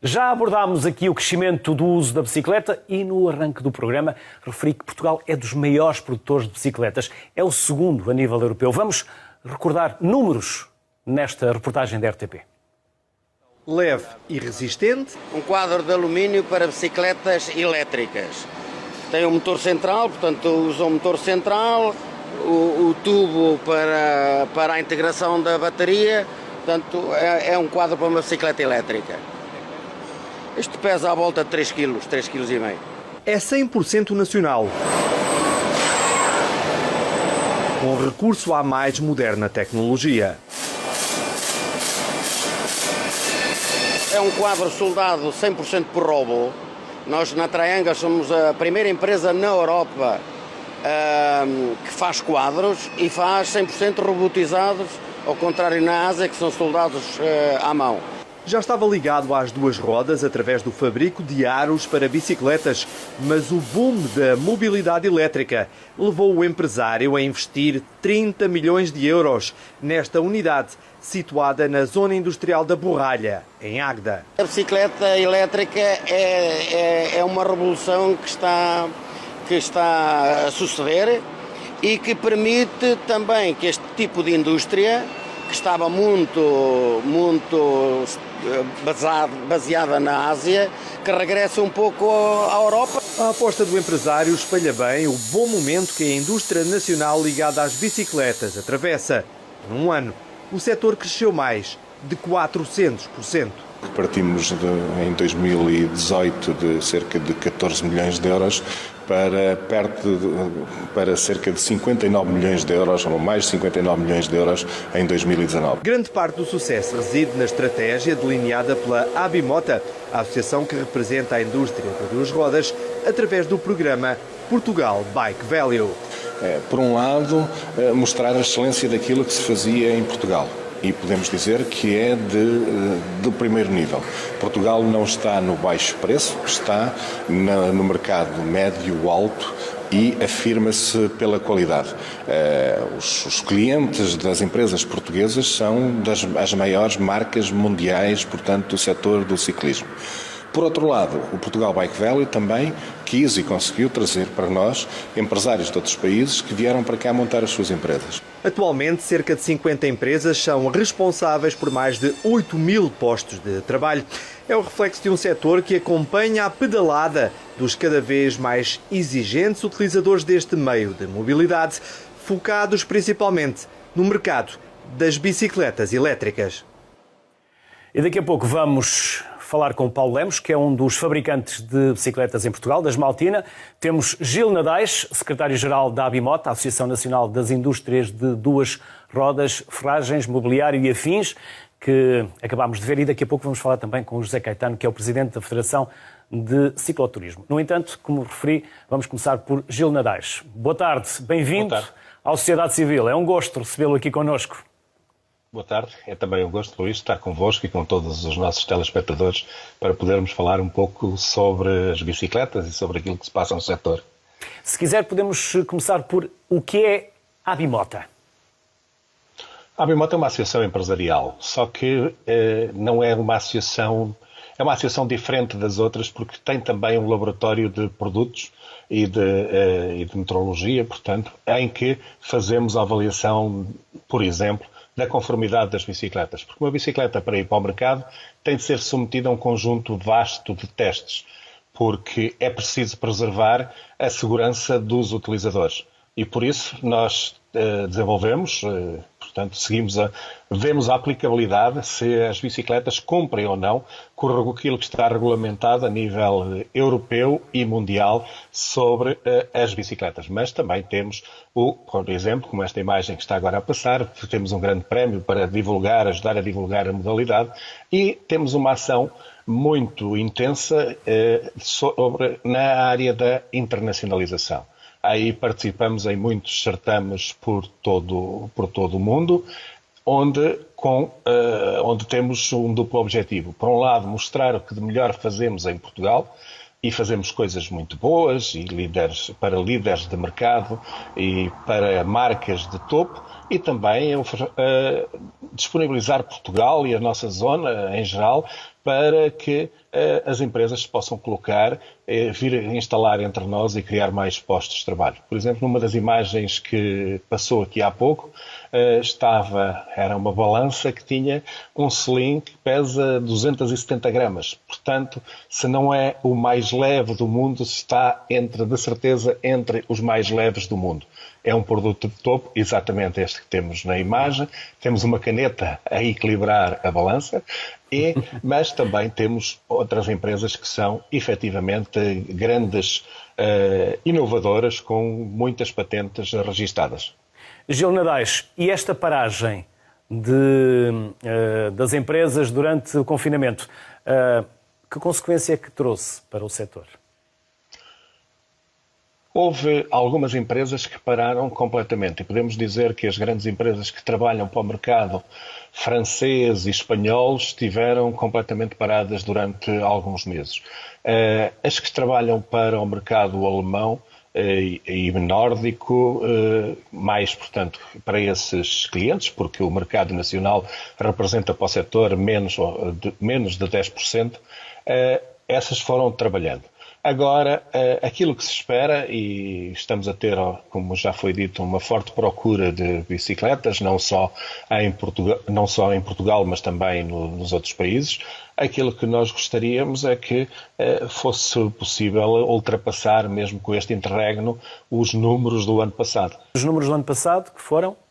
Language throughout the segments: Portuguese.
Já abordámos aqui o crescimento do uso da bicicleta e no arranque do programa referi que Portugal é dos maiores produtores de bicicletas. É o segundo a nível europeu. Vamos recordar números nesta reportagem da RTP. Leve e resistente. Um quadro de alumínio para bicicletas elétricas. Tem um motor central, portanto usa um motor central, o tubo para a integração da bateria. Portanto, é um quadro para uma bicicleta elétrica. Isto pesa à volta de 3 kg, 3,5 kg. É 100% nacional. Com recurso à mais moderna tecnologia. É um quadro soldado 100% por robô. Nós na Triangle somos a primeira empresa na Europa que faz quadros e faz 100% robotizados, ao contrário na Ásia que são soldados à mão. Já estava ligado às duas rodas através do fabrico de aros para bicicletas, mas o boom da mobilidade elétrica levou o empresário a investir 30 milhões de euros nesta unidade, situada na zona industrial da Borralha, em Águeda. A bicicleta elétrica é uma revolução que está a suceder e que permite também que este tipo de indústria, que estava muito baseada na Ásia, que regressa um pouco à Europa. A aposta do empresário espelha bem o bom momento que a indústria nacional ligada às bicicletas atravessa. Num ano, o setor cresceu mais de 400%. Partimos em 2018 de cerca de 14 milhões de euros para cerca de 59 milhões de euros, ou mais de 59 milhões de euros em 2019. Grande parte do sucesso reside na estratégia delineada pela Abimota, a associação que representa a indústria de duas rodas, através do programa Portugal Bike Value. Por um lado, mostrar a excelência daquilo que se fazia em Portugal. E podemos dizer que é do primeiro nível. Portugal não está no baixo preço, está no mercado médio-alto e afirma-se pela qualidade. Os clientes das empresas portuguesas são as maiores marcas mundiais, portanto, do setor do ciclismo. Por outro lado, o Portugal Bike Value também quis e conseguiu trazer para nós empresários de outros países que vieram para cá montar as suas empresas. Atualmente, cerca de 50 empresas são responsáveis por mais de 8 mil postos de trabalho. É o reflexo de um setor que acompanha a pedalada dos cada vez mais exigentes utilizadores deste meio de mobilidade, focados principalmente no mercado das bicicletas elétricas. E daqui a pouco vamos falar com o Paulo Lemos, que é um dos fabricantes de bicicletas em Portugal, da Esmaltina. Temos Gil Nadais, secretário-geral da Abimota, a Associação Nacional das Indústrias de Duas Rodas, Ferragens, Mobiliário e Afins, que acabámos de ver, e daqui a pouco vamos falar também com o José Caetano, que é o presidente da Federação de Cicloturismo. No entanto, como referi, vamos começar por Gil Nadais. Boa tarde, bem-vindo à Sociedade Civil. É um gosto recebê-lo aqui connosco. Boa tarde, é também um gosto, Luís, estar convosco e com todos os nossos telespectadores para podermos falar um pouco sobre as bicicletas e sobre aquilo que se passa no setor. Se quiser, podemos começar por o que é a Abimota. A Abimota é uma associação empresarial, só que não é uma associação, é uma associação diferente das outras porque tem também um laboratório de produtos e de metrologia, portanto, em que fazemos a avaliação, por exemplo, da conformidade das bicicletas. Porque uma bicicleta, para ir para o mercado, tem de ser submetida a um conjunto vasto de testes, porque é preciso preservar a segurança dos utilizadores. E por isso nós desenvolvemos, portanto, vemos a aplicabilidade se as bicicletas cumprem ou não com aquilo que está regulamentado a nível europeu e mundial sobre as bicicletas. Mas também temos, por exemplo, como esta imagem que está agora a passar, temos um grande prémio para divulgar, ajudar a divulgar a modalidade e temos uma ação muito intensa na área da internacionalização. Aí participamos em muitos certames por todo o mundo, onde temos um duplo objetivo. Por um lado, mostrar o que de melhor fazemos em Portugal, e fazemos coisas muito boas e para líderes de mercado e para marcas de topo, e também disponibilizar Portugal e a nossa zona em geral para que as empresas se possam colocar, vir instalar entre nós e criar mais postos de trabalho. Por exemplo, numa das imagens que passou aqui há pouco, era uma balança que tinha um selim que pesa 270 gramas. Portanto, se não é o mais leve do mundo, está de certeza entre os mais leves do mundo. É um produto de topo, exatamente este que temos na imagem. Temos uma caneta a equilibrar a balança, mas também temos outras empresas que são efetivamente grandes inovadoras com muitas patentes registadas. Gil Nadais, e esta paragem das empresas durante o confinamento, que consequência é que trouxe para o setor? Houve algumas empresas que pararam completamente e podemos dizer que as grandes empresas que trabalham para o mercado francês e espanhol estiveram completamente paradas durante alguns meses. As que trabalham para o mercado alemão e nórdico, mais, portanto, para esses clientes, porque o mercado nacional representa para o setor menos de 10%, essas foram trabalhando. Agora, aquilo que se espera, e estamos a ter, como já foi dito, uma forte procura de bicicletas, não só em Portugal, mas também nos outros países, aquilo que nós gostaríamos é que fosse possível ultrapassar, mesmo com este interregno, os números do ano passado. Os números do ano passado, que foram?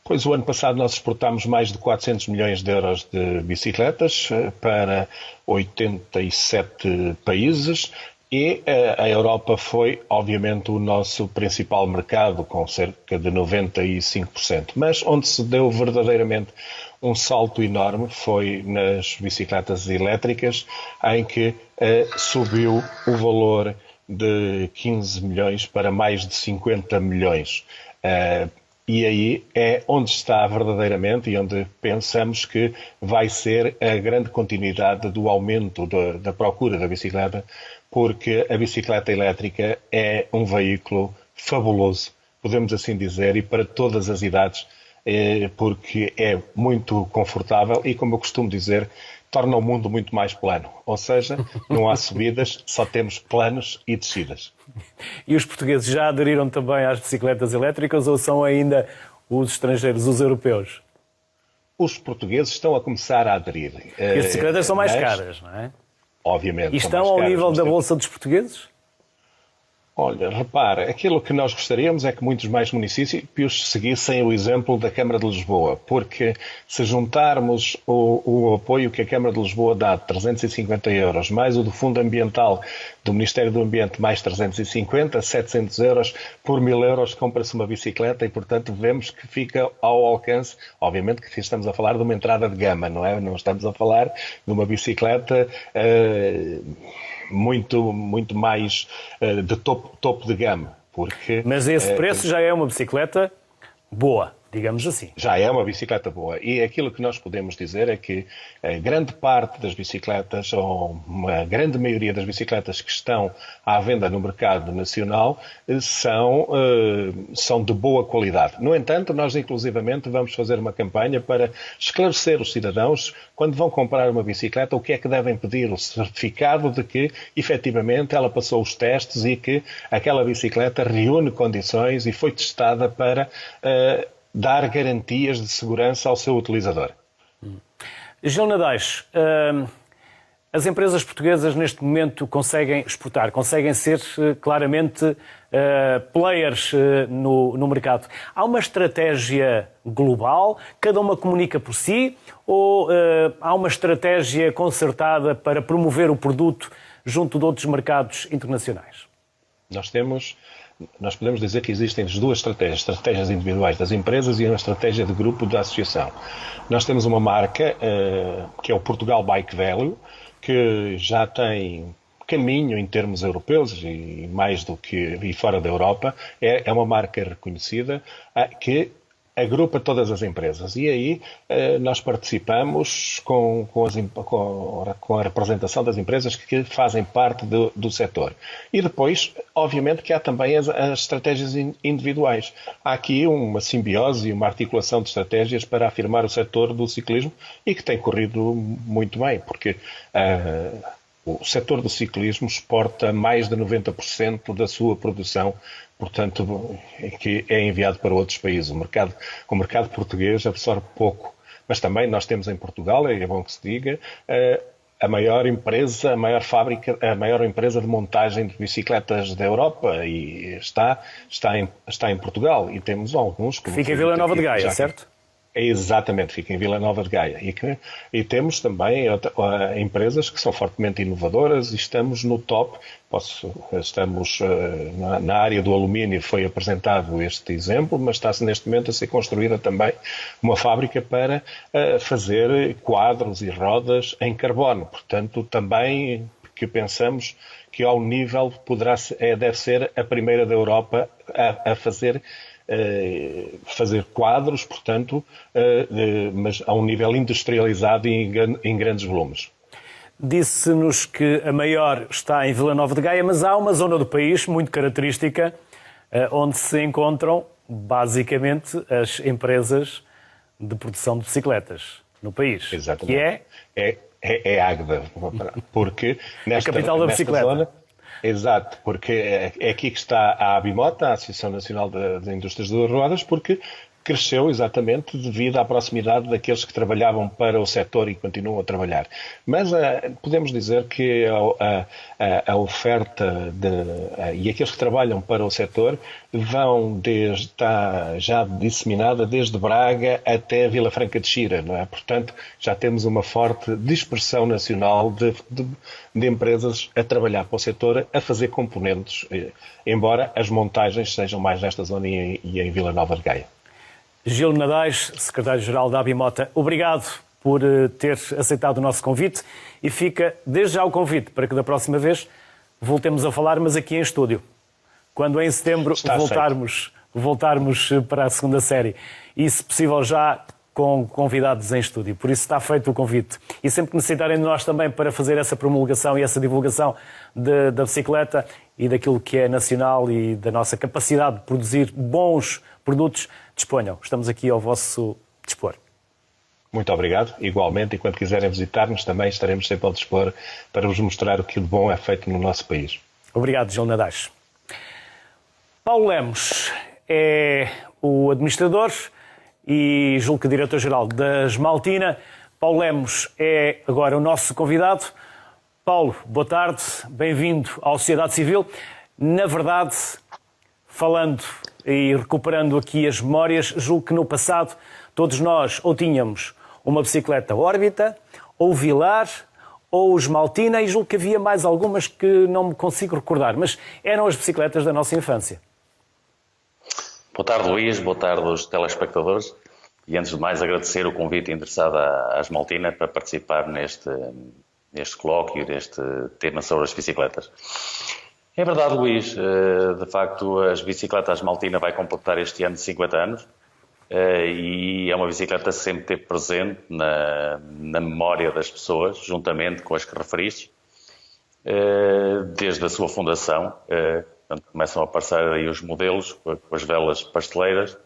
Pois o ano passado nós exportámos mais de 400 milhões de euros de bicicletas para 87 países e a Europa foi, obviamente, o nosso principal mercado, com cerca de 95%. Mas onde se deu verdadeiramente um salto enorme foi nas bicicletas elétricas, em que subiu o valor de 15 milhões para mais de 50 milhões. E aí é onde está verdadeiramente e onde pensamos que vai ser a grande continuidade do aumento da procura da bicicleta, porque a bicicleta elétrica é um veículo fabuloso, podemos assim dizer, e para todas as idades, porque é muito confortável e, como eu costumo dizer, torna o mundo muito mais plano. Ou seja, não há subidas, só temos planos e descidas. E os portugueses já aderiram também às bicicletas elétricas ou são ainda os estrangeiros, os europeus? Os portugueses estão a começar a aderir. E as bicicletas são mais caras, não é? Obviamente. E estão ao nível da bolsa dos portugueses? Olha, repara, aquilo que nós gostaríamos é que muitos mais municípios seguissem o exemplo da Câmara de Lisboa, porque se juntarmos o apoio que a Câmara de Lisboa dá de 350 euros, mais o do Fundo Ambiental do Ministério do Ambiente, mais 350, 700 euros, por 1000 euros compra-se uma bicicleta e, portanto, vemos que fica ao alcance, obviamente que estamos a falar de uma entrada de gama, não é? Não estamos a falar de uma bicicleta muito mais de topo de gama. Mas esse preço já é uma bicicleta boa, digamos assim. Já é uma bicicleta boa. E aquilo que nós podemos dizer é que a grande parte das bicicletas, ou uma grande maioria das bicicletas que estão à venda no mercado nacional, são de boa qualidade. No entanto, nós inclusivamente vamos fazer uma campanha para esclarecer os cidadãos, quando vão comprar uma bicicleta, o que é que devem pedir, o certificado de que, efetivamente, ela passou os testes e que aquela bicicleta reúne condições e foi testada para dar garantias de segurança ao seu utilizador. Gil Nadais, as empresas portuguesas neste momento conseguem exportar, conseguem ser claramente players no mercado. Há uma estratégia global, cada uma comunica por si, ou há uma estratégia concertada para promover o produto junto de outros mercados internacionais? Nós podemos dizer que existem as duas estratégias individuais das empresas e uma estratégia de grupo da associação. Nós temos uma marca, que é o Portugal Bike Value, que já tem caminho em termos europeus e mais do que e fora da Europa. É uma marca reconhecida que agrupa todas as empresas. E aí nós participamos com a representação das empresas que fazem parte do setor. E depois, obviamente, que há também as estratégias individuais. Há aqui uma simbiose e uma articulação de estratégias para afirmar o setor do ciclismo e que tem corrido muito bem, porque o setor do ciclismo exporta mais de 90% da sua produção, portanto, que é enviado para outros países. O mercado português absorve pouco, mas também nós temos em Portugal, é bom que se diga, a maior empresa, a maior fábrica, a maior empresa de montagem de bicicletas da Europa e está em Portugal. E temos alguns... Fica em Vila Nova de Gaia, certo? Exatamente, fica em Vila Nova de Gaia. E temos também empresas que são fortemente inovadoras e estamos no top. Estamos na área do alumínio, foi apresentado este exemplo, mas está-se neste momento a ser construída também uma fábrica para fazer quadros e rodas em carbono. Portanto, também que pensamos que ao nível deve ser a primeira da Europa a fazer quadros, portanto, mas a um nível industrializado e em grandes volumes. Disse-nos que a maior está em Vila Nova de Gaia, mas há uma zona do país muito característica onde se encontram basicamente as empresas de produção de bicicletas no país. Exatamente. Que é Águeda, porque a capital da bicicleta. Zona, exato, porque é aqui que está a Abimota, a Associação Nacional das Indústrias de Rodas, porque cresceu exatamente devido à proximidade daqueles que trabalhavam para o setor e continuam a trabalhar. Mas podemos dizer que a oferta e aqueles que trabalham para o setor está já disseminada desde Braga até Vila Franca de Xira, não é? Portanto, já temos uma forte dispersão nacional de empresas a trabalhar para o setor, a fazer componentes, embora as montagens sejam mais nesta zona e em Vila Nova de Gaia. Gil Nadais, secretário-geral da Abimota, obrigado por ter aceitado o nosso convite e fica desde já o convite para que da próxima vez voltemos a falar, mas aqui em estúdio. Quando em setembro voltarmos para a segunda série e, se possível, já com convidados em estúdio. Por isso está feito o convite. E sempre que necessitarem de nós também para fazer essa promulgação e essa divulgação da bicicleta e daquilo que é nacional e da nossa capacidade de produzir bons produtos, disponham. Estamos aqui ao vosso dispor. Muito obrigado. Igualmente, e quando quiserem visitar-nos também estaremos sempre ao dispor para vos mostrar o que de bom é feito no nosso país. Obrigado, Gil Nadais. Paulo Lemos é o administrador e julgo que diretor-geral da Esmaltina. Paulo Lemos é agora o nosso convidado. Paulo, boa tarde, bem-vindo à Sociedade Civil. Na verdade, falando e recuperando aqui as memórias, julgo que no passado todos nós ou tínhamos uma bicicleta órbita, ou Vilar, ou Esmaltina, e julgo que havia mais algumas que não me consigo recordar, mas eram as bicicletas da nossa infância. Boa tarde, Luís, boa tarde aos telespectadores, e antes de mais agradecer o convite interessado à Esmaltina para participar neste colóquio, neste tema sobre as bicicletas. É verdade, Luís, de facto as bicicletas Esmaltina vai completar este ano 50 anos e é uma bicicleta que sempre esteve presente na memória das pessoas, juntamente com as que referiste, desde a sua fundação. Portanto, começam a aparecer aí os modelos, com as velas pasteleiras,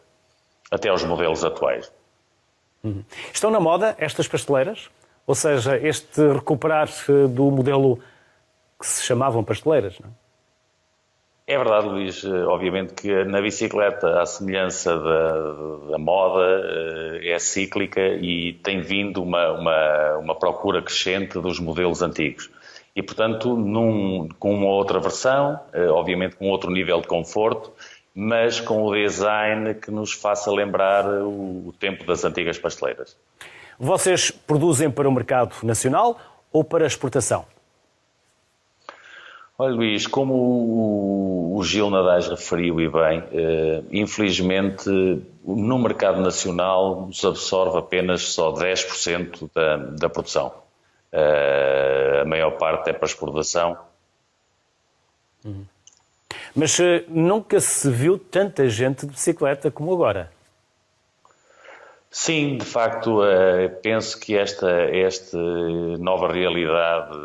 até aos modelos atuais. Estão na moda estas pasteleiras? Ou seja, este recuperar do modelo que se chamavam pasteleiras, não é? É verdade, Luís. Obviamente que na bicicleta a semelhança da moda é cíclica e tem vindo uma procura crescente dos modelos antigos. E, portanto, com uma outra versão, obviamente com outro nível de conforto, mas com o design que nos faça lembrar o tempo das antigas pasteleiras. Vocês produzem para o mercado nacional ou para exportação? Olha, Luís, como o Gil Nadais referiu e bem, infelizmente no mercado nacional nos absorve apenas só 10% da produção. A maior parte é para exportação. Mas nunca se viu tanta gente de bicicleta como agora. Sim, de facto, penso que esta nova realidade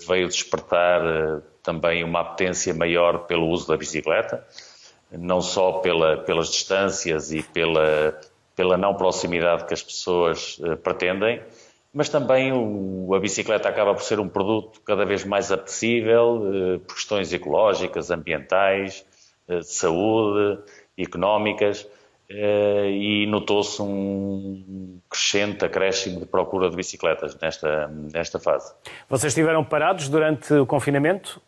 veio despertar também uma apetência maior pelo uso da bicicleta, não só pelas distâncias e pela não proximidade que as pessoas pretendem, mas também a bicicleta acaba por ser um produto cada vez mais apetecível por questões ecológicas, ambientais, de saúde, económicas, e notou-se um crescente acréscimo de procura de bicicletas nesta fase. Vocês estiveram parados durante o confinamento?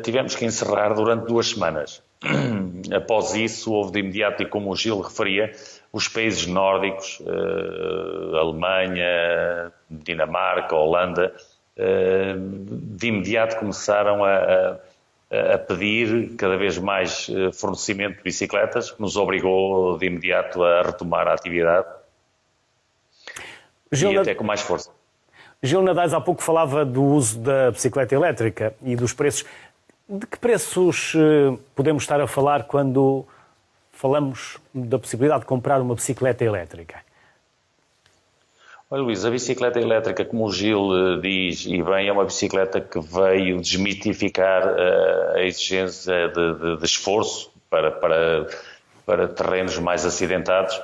Tivemos que encerrar durante 2 semanas. Após isso, houve de imediato, e como o Gil referia, os países nórdicos, Alemanha, Dinamarca, Holanda, de imediato começaram a pedir cada vez mais fornecimento de bicicletas, que nos obrigou de imediato a retomar a atividade e até com mais força. Gil Nadais há pouco falava do uso da bicicleta elétrica e dos preços. De que preços podemos estar a falar quando falamos da possibilidade de comprar uma bicicleta elétrica? Olha, Luís, a bicicleta elétrica, como o Gil diz, e bem, é uma bicicleta que veio desmitificar a exigência de esforço para terrenos mais acidentados.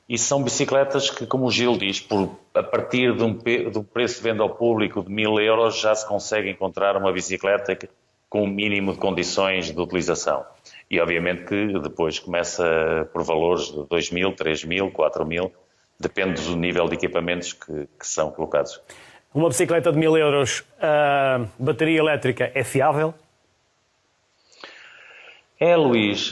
E são bicicletas que, como o Gil diz, a partir do preço de venda ao público de 1.000 euros já se consegue encontrar uma bicicleta com um mínimo de condições de utilização. E obviamente que depois começa por valores de 2.000, 3.000, 4.000, depende do nível de equipamentos que são colocados. Uma bicicleta de 1.000 euros, a bateria elétrica é fiável? É, Luís,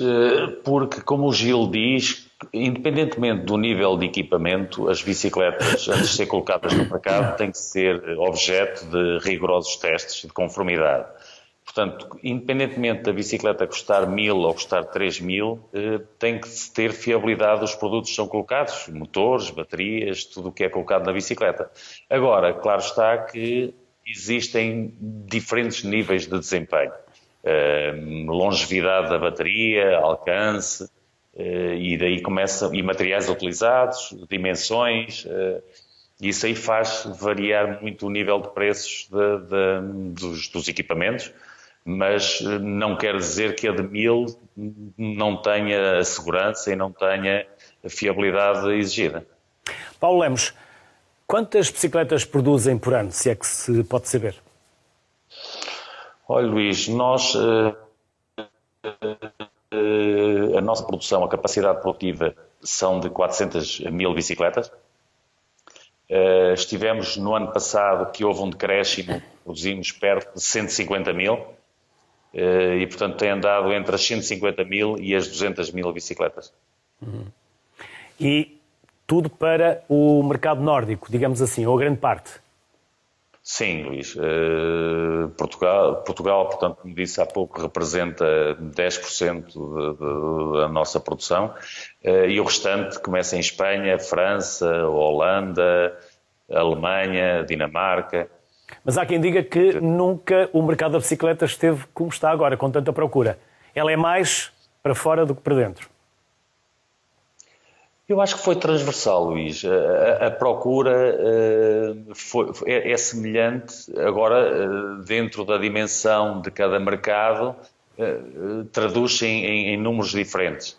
porque como o Gil diz, independentemente do nível de equipamento, as bicicletas, antes de ser colocadas no mercado, têm que ser objeto de rigorosos testes de conformidade. Portanto, independentemente da bicicleta custar 1.000 ou custar 3.000, tem que ter fiabilidade dos produtos que são colocados, motores, baterias, tudo o que é colocado na bicicleta. Agora, claro está que existem diferentes níveis de desempenho. Longevidade da bateria, alcance, e daí e materiais utilizados, dimensões, isso aí faz variar muito o nível de preços dos equipamentos, mas não quer dizer que a de 1.000 não tenha a segurança e não tenha a fiabilidade exigida. Paulo Lemos, quantas bicicletas produzem por ano, se é que se pode saber? Olha, Luís, a nossa produção, a capacidade produtiva são de 400.000 bicicletas. Estivemos no ano passado que houve um decréscimo, produzimos perto de 150.000 e, portanto, tem andado entre as 150.000 e as 200.000 bicicletas. E tudo para o mercado nórdico, digamos assim, ou grande parte? Sim, Luís. Portugal, portanto, como disse há pouco, representa 10% da nossa produção e o restante começa em Espanha, França, Holanda, Alemanha, Dinamarca. Mas há quem diga que nunca o mercado da bicicleta esteve como está agora, com tanta procura. Ela é mais para fora do que para dentro. Eu acho que foi transversal, Luís. A procura é semelhante, agora, dentro da dimensão de cada mercado, traduz-se em números diferentes.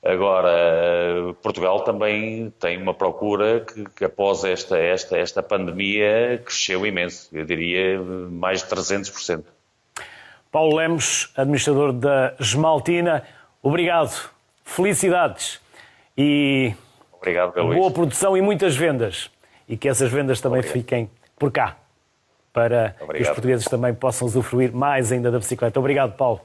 Agora, Portugal também tem uma procura que após esta pandemia, cresceu imenso. Eu diria mais de 300%. Paulo Lemos, administrador da Esmaltina, obrigado. Felicidades. E obrigado, boa produção e muitas vendas. E que essas vendas também fiquem por cá, para que os portugueses também possam usufruir mais ainda da bicicleta. Obrigado, Paulo.